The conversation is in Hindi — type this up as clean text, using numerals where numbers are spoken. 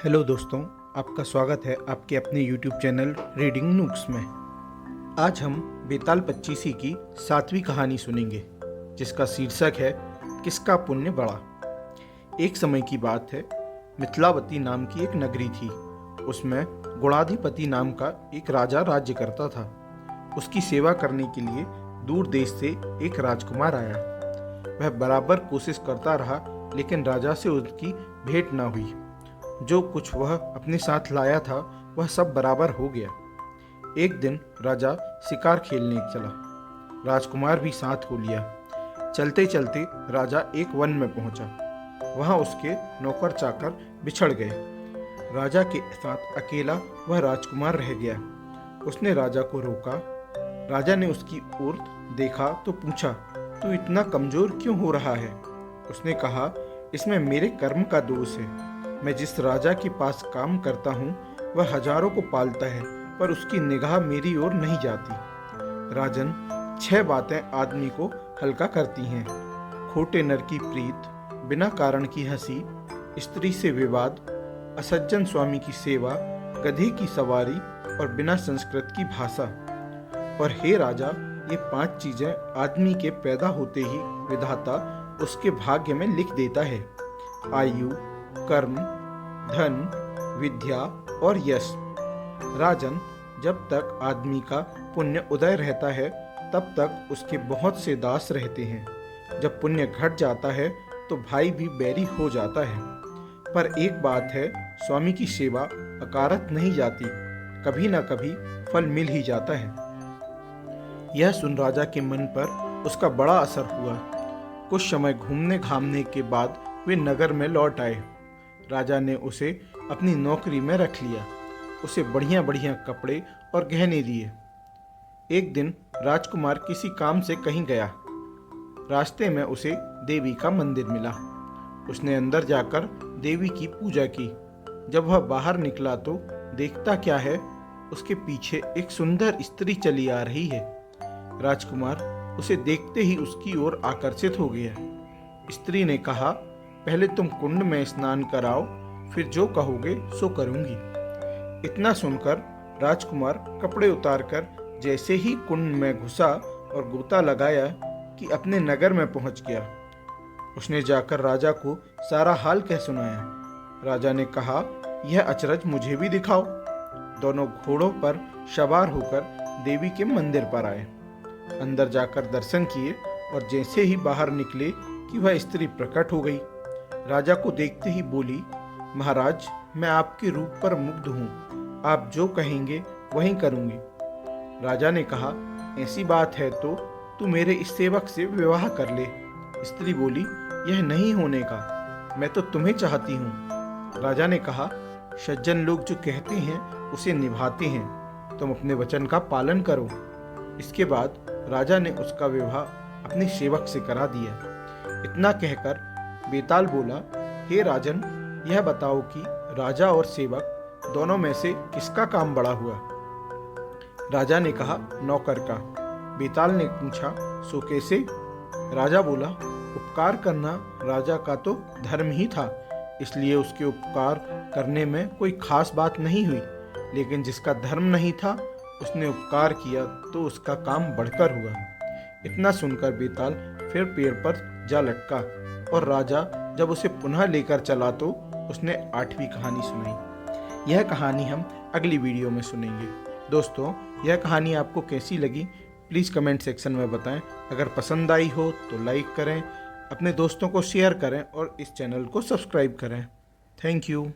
हेलो दोस्तों, आपका स्वागत है आपके अपने YouTube चैनल रीडिंग नूक्स में। आज हम बेताल पच्चीसी की 7वीं कहानी सुनेंगे, जिसका शीर्षक है किसका पुण्य बड़ा। एक समय की बात है, मिथिलावती नाम की एक नगरी थी। उसमें गुणाधिपति नाम का एक राजा राज्य करता था। उसकी सेवा करने के लिए दूर देश से एक राजकुमार आया। वह बराबर कोशिश करता रहा, लेकिन राजा से उसकी भेंट न हुई। जो कुछ वह अपने साथ लाया था वह सब बराबर हो गया। एक दिन राजा शिकार खेलने चला। राजकुमार भी साथ हो लिया। चलते चलते राजा एक वन में पहुंचा। वहां उसके नौकर चाकर बिछड़ गए। राजा के साथ अकेला वह राजकुमार रह गया। उसने राजा को रोका। राजा ने उसकी ओर देखा तो पूछा, तू इतना कमजोर क्यों हो रहा है? उसने कहा, इसमें मेरे कर्म का दोष है। मैं जिस राजा के पास काम करता हूँ वह हजारों को पालता है, पर उसकी निगाह मेरी ओर नहीं जाती। राजन, 6 बातें आदमी को हल्का करती हैं: खोटे नर की प्रीत, बिना कारण की हंसी, स्त्री से विवाद, असज्जन स्वामी की सेवा, गधे की सवारी और बिना संस्कृत की भाषा। और हे राजा, ये 5 चीजें आदमी के पैदा होते ही विधाता उसके भाग्य में लिख देता है: आयु, कर्म, धन, विद्या और यश। राजन, जब तक आदमी का पुण्य उदय रहता है तब तक उसके बहुत से दास रहते हैं। जब पुण्य घट जाता है तो भाई भी बैरी हो जाता है। पर एक बात है, स्वामी की सेवा अकारत नहीं जाती, कभी न कभी फल मिल ही जाता है। यह सुन राजा के मन पर उसका बड़ा असर हुआ। कुछ समय घूमने घामने के बाद वे नगर में लौट आए। राजा ने उसे अपनी नौकरी में रख लिया। उसे बढ़िया बढ़िया कपड़े और गहने दिए। एक दिन राजकुमार किसी काम से कहीं गया। रास्ते में उसे देवी का मंदिर मिला। उसने अंदर जाकर देवी की पूजा की। जब वह बाहर निकला तो देखता क्या है, उसके पीछे एक सुंदर स्त्री चली आ रही है। राजकुमार उसे देखते ही उसकी ओर आकर्षित हो गया। स्त्री ने कहा, पहले तुम कुंड में स्नान कराओ, फिर जो कहोगे सो करूंगी। इतना सुनकर राजकुमार कपड़े उतारकर जैसे ही कुंड में घुसा और गोता लगाया कि अपने नगर में पहुंच गया। उसने जाकर राजा को सारा हाल कह सुनाया। राजा ने कहा, यह अचरज मुझे भी दिखाओ। दोनों घोड़ों पर सवार होकर देवी के मंदिर पर आए। अंदर जाकर दर्शन किए और जैसे ही बाहर निकले कि वह स्त्री प्रकट हो गई। राजा को देखते ही बोली, महाराज, मैं आपके रूप पर मुग्ध हूँ। आप जो कहेंगे वही करूँगी। राजा ने कहा, ऐसी बात है तो तू मेरे इस सेवक से विवाह कर ले। स्त्री बोली, यह नहीं होने का, मैं तो तुम्हें चाहती हूँ। राजा ने कहा, सज्जन लोग जो कहते हैं उसे निभाते हैं, तुम अपने वचन का पालन करो। इसके बाद राजा ने उसका विवाह अपने सेवक से करा दिया। इतना कहकर बेताल बोला, हे राजन, यह बताओ कि राजा और सेवक दोनों में से किसका काम बड़ा हुआ? राजा ने कहा, नौकर का। बेताल ने पूछा, सो कैसे? राजा बोला, उपकार करना राजा का तो धर्म ही था, इसलिए उसके उपकार करने में कोई खास बात नहीं हुई। लेकिन जिसका धर्म नहीं था उसने उपकार किया तो उसका काम बढ़कर हुआ। इतना सुनकर बेताल फिर पेड़ पर जा लटका और राजा जब उसे पुनः लेकर चला तो उसने 8वीं कहानी सुनाई। यह कहानी हम अगली वीडियो में सुनेंगे। दोस्तों, यह कहानी आपको कैसी लगी प्लीज़ कमेंट सेक्शन में बताएं। अगर पसंद आई हो तो लाइक करें, अपने दोस्तों को शेयर करें और इस चैनल को सब्सक्राइब करें। Thank you.